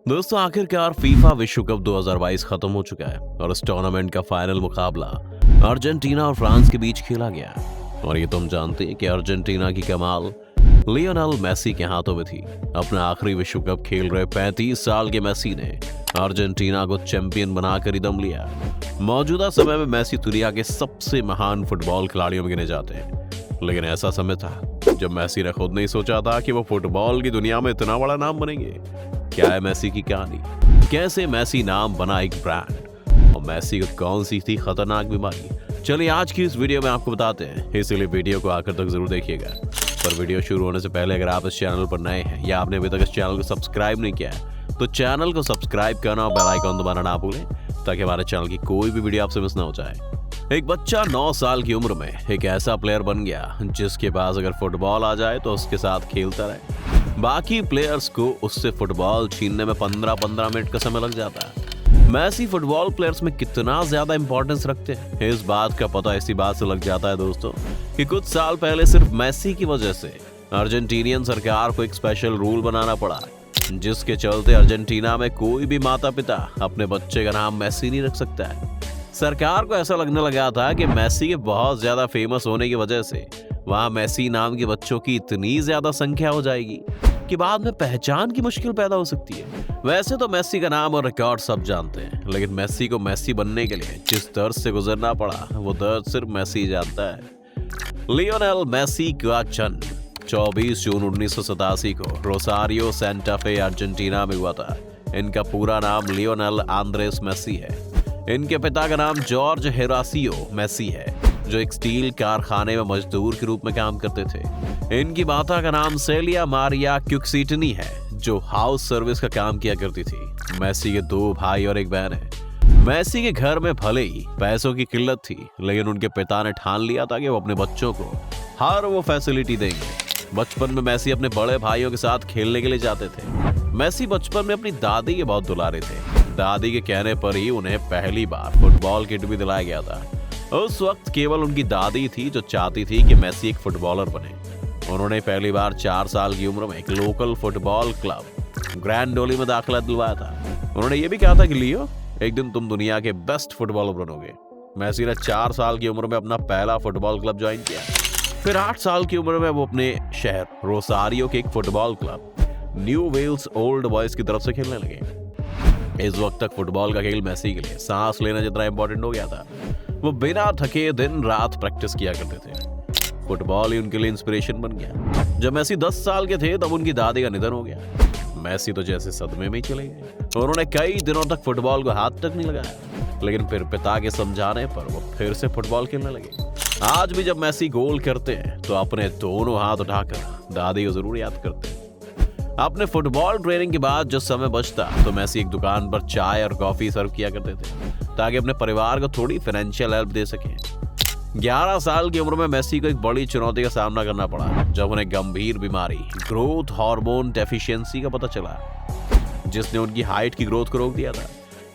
दोस्तों आखिरकार फीफा विश्व कप 2022 खत्म हो चुका है और इस टूर्नामेंट का फाइनल मुकाबला अर्जेंटीना और फ्रांस के बीच खेला गया। और ये तुम जानते हैं कि अर्जेंटीना की कमाल लियोनेल मेसी के हाथों में थी। अपना आखिरी विश्व कप खेल रहे 35 साल के मेसी ने अर्जेंटीना को चैंपियन बनाकर ही दम लिया। मौजूदा समय में मेसी दुनिया के सबसे महान फुटबॉल खिलाड़ियों में गिने जाते हैं, लेकिन ऐसा समय था जब मेसी ने खुद नहीं सोचा था कि वो फुटबॉल की दुनिया में इतना बड़ा नाम बनेंगे। क्या है मेसी की कहानी, कैसे मेसी नाम बना एक ब्रांड, और मेसी को कौन सी थी खतरनाक बीमारी, चलिए आज की इस वीडियो में आपको बताते हैं। इसलिए वीडियो को आखिर तक जरूर देखिएगा। पर वीडियो शुरू होने से पहले अगर आप इस चैनल पर नए हैं या आपने अभी तक इस चैनल को सब्सक्राइब नहीं किया है तो चैनल को सब्सक्राइब करना और बेल आइकन दबाना ना भूलें, ताकि हमारे चैनल की कोई भी वीडियो आपसे मिस ना हो जाए। एक बच्चा 9 साल की उम्र में एक ऐसा प्लेयर बन गया जिसके पास अगर फुटबॉल आ जाए तो उसके साथ खेलता रहे। बाकी प्लेयर्स को उससे फुटबॉल छीनने में 15-15 मिनट का समय लग जाता है। मेसी फुटबॉल प्लेयर्स में कितना ज्यादा इंपॉर्टेंस रखते हैं, इस बात का पता इसी बात से लग जाता है दोस्तों कि कुछ साल पहले सिर्फ मेसी की वजह से अर्जेंटीनियन सरकार को एक स्पेशल रूल बनाना पड़ा, जिसके चलते अर्जेंटीना में कोई भी माता पिता अपने बच्चे का नाम मेसी नहीं रख सकता है। सरकार को ऐसा लगने लगा था कि मेसी के बहुत ज्यादा फेमस होने की वजह से वहां मेसी नाम के बच्चों की इतनी ज्यादा संख्या हो जाएगी कि बाद में पहचान की मुश्किल पैदा हो सकती है। वैसे तो मेसी का नाम और रिकॉर्ड सब जानते हैं, लेकिन मेसी को मेसी बनने के लिए जिस दर्द से गुजरना पड़ा वो दर्द सिर्फ मेसी जानता है। लियोनेल मेसी का जन्म 24 जून 1987 को रोसारियो सेंटा फे अर्जेंटीना में हुआ था। इनका पूरा नाम लियोनेल आंद्रेस मेसी है। इनके पिता का नाम जॉर्ज हेरासियो मेसी है, जो एक स्टील कारखाने में मजदूर के रूप में काम करते थे। इनकी माता का नाम सेलिया मारिया क्युक्सिटनी है, जो हाउस सर्विस का काम किया करती थी। मेसी के 2 भाई और एक बहन है। मेसी के घर में भले ही पैसों की किल्लत थी, लेकिन उनके पिता ने ठान लिया था कि वो अपने बच्चों को हर वो फैसिलिटी देंगे। बचपन में मेसी अपने बड़े भाइयों के साथ खेलने के लिए जाते थे। मेसी बचपन में अपनी दादी के बहुत दुलारे थे। दादी के कहने पर ही उन्हें पहली बार फुटबॉल किट भी दिलाया गया था। उस वक्त केवल उनकी दादी थी जो चाहती थी कि मेसी एक फुटबॉलर बने। उन्होंने पहली बार 4 साल की उम्र में एक लोकल फुटबॉल क्लब ग्रैंडोली में दाखिला दिलवाया था। उन्होंने ये भी कहा था कि लियो, एक दिन तुम दुनिया के बेस्ट फुटबॉलर बनोगे। मेसी ने 4 साल की उम्र में अपना पहला फुटबॉल क्लब ज्वाइन किया। फिर 8 साल की उम्र में वो अपने शहर रोसारियो के एक football club Newell's Old Boys की तरफ से खेलने लगे। इस वक्त तक फुटबॉल का खेल मेसी के लिए सांस लेना जितना इंपॉर्टेंट हो गया था। वो बिना थके दिन रात प्रैक्टिस किया करते थे। फुटबॉल ही उनके लिए इंस्पिरेशन बन गया। जब मेसी 10 साल के थे तब उनकी दादी का निधन हो गया। मेसी तो जैसे सदमे में ही चले गए। उन्होंने कई दिनों तक फुटबॉल को हाथ तक नहीं लगाया, लेकिन फिर पिता के समझाने पर वो फिर से फुटबॉल खेलने लगे। आज भी जब मेसी गोल करते हैं तो अपने दोनों हाथ उठाकर दादी को जरूर याद करते हैं। अपने फुटबॉल ट्रेनिंग के बाद जो समय बचता तो मेसी एक दुकान पर चाय और कॉफी सर्व किया करते थे, ताकि अपने परिवार को थोड़ी फाइनेंशियल हेल्प दे सके। 11 साल की उम्र में मेसी को एक बड़ी चुनौती का सामना करना पड़ा, जब उन्हें गंभीर बीमारी ग्रोथ हार्मोन डेफिशिएंसी का पता चला, जिसने उनकी हाइट की ग्रोथ को रोक दिया था।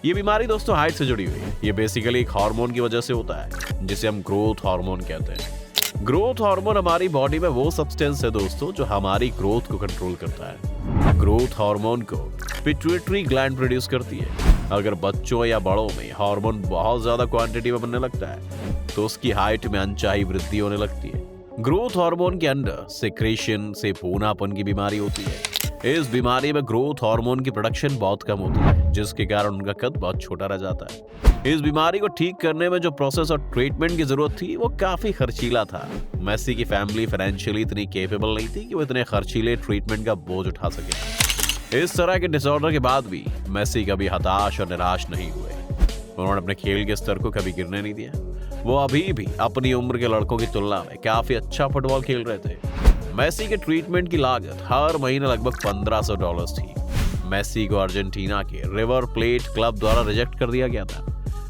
ये बीमारी दोस्तों हाइट से जुड़ी हुई है। ये बेसिकली एक हार्मोन की वजह से होता है, जिसे हम ग्रोथ हार्मोन कहते हैं। ग्रोथ हार्मोन हमारी बॉडी में वो सब्सटेंस है दोस्तों जो हमारी ग्रोथ को कंट्रोल करता है। ग्रोथ हार्मोन को पिट्यूटरी ग्लैंड प्रोड्यूस करती है। अगर बच्चों या बड़ों में हार्मोन बहुत ज्यादा क्वांटिटी में बनने लगता है तो उसकी हाइट में अनचाही वृद्धि होने लगती है। ग्रोथ हार्मोन के अंडर सिक्रेशन से पूनापन की बीमारी होती है। इस बीमारी में ग्रोथ हार्मोन की प्रोडक्शन बहुत कम होती है, जिसके कारण उनका कद बहुत छोटा रह जाता है। इस बीमारी को ठीक करने में जो प्रोसेस और ट्रीटमेंट की जरूरत थी वो काफी खर्चीला था। मेसी की फैमिली फाइनेंशियली इतनी केपेबल नहीं थी कि वो इतने खर्चीले ट्रीटमेंट का बोझ उठा सके। इस तरह के डिसऑर्डर के बाद भी मेसी कभी हताश और निराश नहीं हुए। उन्होंने अपने खेल के स्तर को कभी गिरने नहीं दिया। वो अभी भी अपनी उम्र के लड़कों की तुलना में काफी अच्छा फुटबॉल खेल रहे थे। मेसी के ट्रीटमेंट की लागत हर महीने लगभग $1500 थी। मेसी को अर्जेंटीना के रिवर प्लेट क्लब द्वारा रिजेक्ट कर दिया गया था।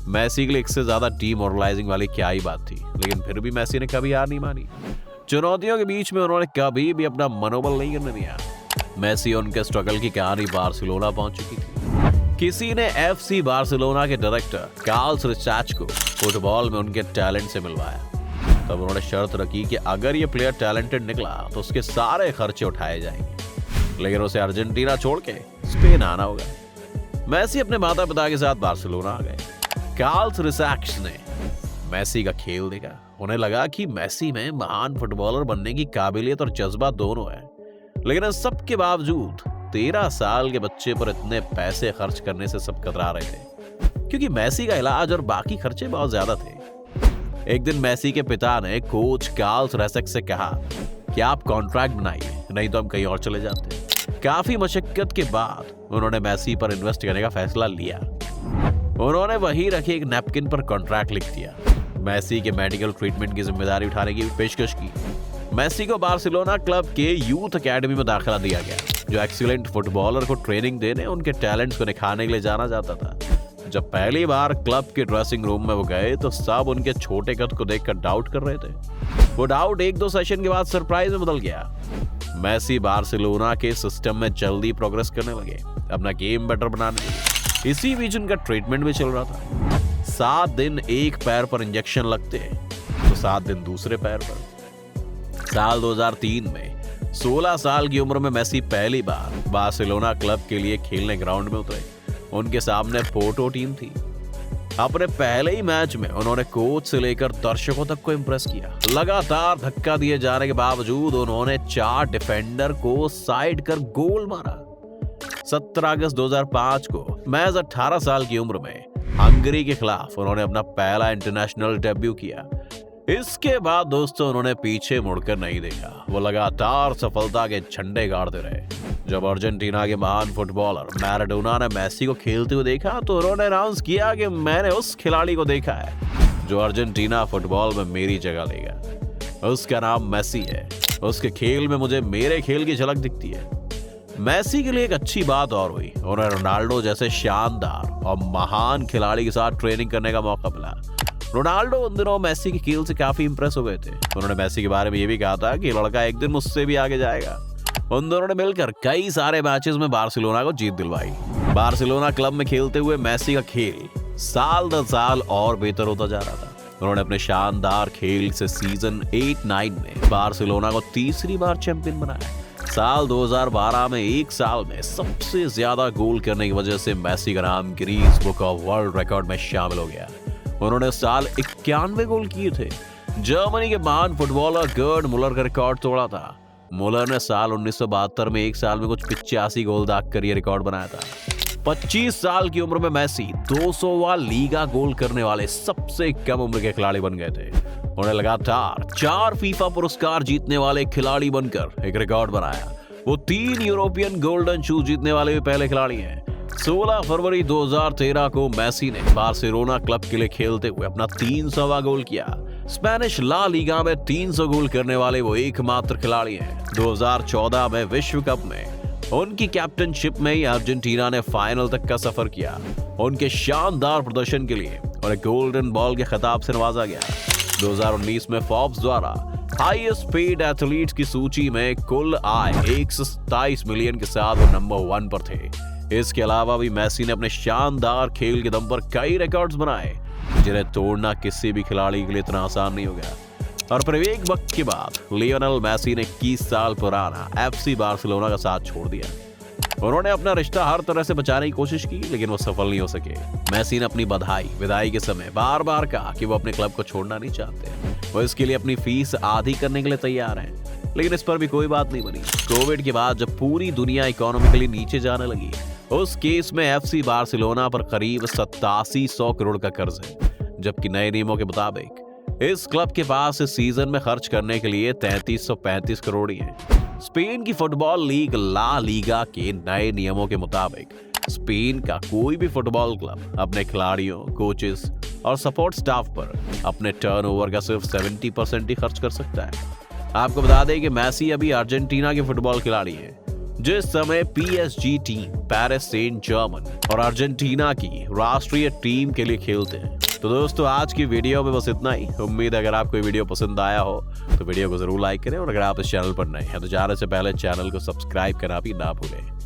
मेसी के लिए इससे ज्यादा डीमोरलाइजिंग वाली क्या ही बात थी, लेकिन फिर भी मेसी ने कभी हार नहीं मानी। चुनौतियों के बीच में उन्होंने कभी भी अपना मनोबल नहीं गिरने दिया। मेसी और उनके स्ट्रगल की कहानी बार्सिलोना पहुंच चुकी थी। किसी ने FC बार्सिलोना के डायरेक्टर कार्ल्स रिचाच को फुटबॉल में उनके टैलेंट से मिलवाया। तब उन्होंने शर्त रखी कि अगर ये प्लेयर टैलेंटेड निकला तो उसके सारे खर्चे उठाए जाएंगे, लेकिन उसे अर्जेंटीना छोड़ के स्पेन आना होगा। मेसी अपने माता पिता के साथ बार्सिलोना आ गए। कार्ल्स रिसैक्स ने मेसी का खेल देखा। उन्हें लगा कि मेसी में महान फुटबॉलर बनने की काबिलियत और जज्बा दोनों है, लेकिन इस सब के बावजूद 13 साल के बच्चे पर इतने पैसे खर्च करने से सब कतरा रहे थे, क्योंकि मेसी का इलाज और बाकी खर्चे बहुत ज्यादा थे। एक दिन मेसी के पिता ने कोच कार्ल्स रिसैक्स से कहा कि आप कॉन्ट्रैक्ट बनाइए, नहीं तो हम कहीं और चले जाते हैं। काफी मशक्कत के बाद उन्होंने मेसी पर इन्वेस्ट करने का फैसला लिया। उन्होंने वहीं रखे एक नैपकिन पर कॉन्ट्रैक्ट लिख दिया। मेसी के मेडिकल ट्रीटमेंट की जिम्मेदारी उठाने की पेशकश की। मेसी को बार्सिलोना क्लब के यूथ एकेडमी में दाखिला दिया गया, जो एक्सीलेंट फुटबॉलर को ट्रेनिंग देने, उनके टैलेंट्स को निखारने के लिए जाना जाता था। जब पहली बार क्लब के ड्रेसिंग रूम में वो गए तो सब उनके छोटे कद को देखकर डाउट कर रहे थे। वो डाउट 1-2 सेशन के बाद सरप्राइज में बदल गया। मेसी बार्सिलोना के सिस्टम में जल्दी प्रोग्रेस करने लगे, अपना गेम बेटर बनाने लगे। इसी बीच उनका ट्रीटमेंट भी चल रहा था। 7 दिन एक पैर पर इंजेक्शन लगते तो 7 दिन दूसरे पैर पर। साल 2003 में 16 साल की उम्र में मेसी पहली बार बार्सिलोना क्लब के लिए खेलने ग्राउंड में उतरे। उनके सामने पोर्टो टीम थी। अपने पहले ही मैच में उन्होंने कोच से लेकर दर्शकों तक को इंप्रेस किया। लगातार धक्का दिए जाने के बावजूद उन्होंने 4 डिफेंडर को साइड कर गोल मारा। 17 अगस्त 2005 को महज 18 साल की उम्र में हंगरी के खिलाफ उन्होंने अपना पहला इंटरनेशनल डेब्यू किया। इसके बाद दोस्तों उन्होंने पीछे मुड़कर नहीं देखा। वो लगातार सफलता के झंडे गाड़ते रहे। जब अर्जेंटीना के महान फुटबॉलर मैराडोना ने मेसी को खेलते हुए देखा तो उन्होंने अनाउंस किया कि मैंने उस खिलाड़ी को देखा है जो अर्जेंटीना फुटबॉल में मेरी जगह लेगा। उसका नाम मेसी है। उसके खेल में मुझे मेरे खेल की झलक दिखती है। मेसी के लिए एक अच्छी बात और हुई, उन्हें रोनाल्डो जैसे शानदार और महान खिलाड़ी के साथ ट्रेनिंग करने का मौका मिला। रोनाल्डो उन दिनों मेसी के खेल से काफी इंप्रेस हो गए थे। उन्होंने मेसी के बारे में ये भी कहा था कि लड़का एक दिन मुझसे भी आगे जाएगा। उन दोनों ने मिलकर कई सारे मैचेस में बार्सिलोना को जीत दिलवाई। बार्सिलोना क्लब में खेलते हुए मेसी का खेल साल दर साल और बेहतर होता जा रहा था। उन्होंने अपने शानदार खेल से सीजन 8-9 में बार्सिलोना को तीसरी बार चैंपियन बनाया। साल 2012 में एक साल में सबसे ज्यादा गोल करने की वजह से मेसी का नाम Guinness book of world record में शामिल हो गया। उन्होंने साल 91 गोल किए थे। जर्मनी के महान फुटबॉलर गर्ड मुलर का रिकॉर्ड तोड़ा था। मुलर ने साल 1972 में एक साल में कुछ 85 गोल दागकर ये रिकॉर्ड बनाया था। 25 साल की उम्र में मेसी 200वां लीगा गोल करने वाले सबसे कम उम्र के खिलाड़ी बन गए थे। उन्हें लगातार 4 फीफा पुरस्कार जीतने वाले खिलाड़ी बनकर एक रिकॉर्ड बनाया। वो 3 यूरोपियन गोल्डन शू जीतने वाले भी पहले खिलाड़ी हैं। 16 फरवरी 2013 को मेसी ने बार्सिलोना क्लब के लिए खेलते हुए अपना 300वां गोल किया। स्पेनिश ला लीगा में 300 गोल करने वाले वो एकमात्र खिलाड़ी हैं। 2014 में विश्व कप में उनकी कैप्टनशिप में ही अर्जेंटीना ने फाइनल तक का सफर किया। उनके शानदार प्रदर्शन के लिए उन्हें गोल्डन बॉल के खिताब से नवाजा गया। 2019 में फोर्ब्स द्वारा हाईएस्ट पेड एथलीट्स की सूची में कुल आय 127 मिलियन के साथ वो नंबर 1 पर थे। इसके अलावा भी मेसी ने अपने शानदार खेल के दम पर कई रिकॉर्ड्स बनाए, जिन्हें तोड़ना किसी भी खिलाड़ी के लिए इतना आसान नहीं हो गया। और फिर एक वक्त के बाद लियोनेल मेसी ने 21 साल पुराना एफसी बार्सिलोना का साथ छोड़ दिया। उन्होंने अपना रिश्ता हर तरह से बचाने की कोशिश की, लेकिन वो सफल नहीं हो सके। मेसी ने अपनी विदाई के समय बार बार कहा कि वो अपने क्लब को छोड़ना नहीं चाहते। वो इसके लिए अपनी फीस आधी करने के लिए तैयार हैं, लेकिन इस पर भी कोई बात नहीं बनी। कोविड के बाद जब पूरी दुनिया इकोनॉमिकली नीचे जाने लगी, उस केस में एफसी बार्सिलोना पर करीब 8700 करोड़ का कर्ज है, जबकि नए नियमों के मुताबिक इस क्लब के पास इस सीजन में खर्च करने के लिए 3335 करोड़ ही है। स्पेन की फुटबॉल लीग ला लीगा के नए नियमों के मुताबिक स्पेन का कोई भी फुटबॉल क्लब अपने खिलाड़ियों, कोचेस और सपोर्ट स्टाफ पर अपने टर्नओवर का सिर्फ 70% ही खर्च कर सकता है। आपको बता दें कि मेसी अभी अर्जेंटीना के फुटबॉल खिलाड़ी हैं, जिस समय PSG team, Paris Saint Germain और अर्जेंटीना की राष्ट्रीय टीम के लिए खेलते हैं। तो दोस्तों आज की वीडियो में बस इतना ही। उम्मीद है अगर आपको ये वीडियो पसंद आया हो तो वीडियो को जरूर लाइक करें, और अगर आप इस चैनल पर नए हैं तो जाने से पहले चैनल को सब्सक्राइब करना भी ना भूलें।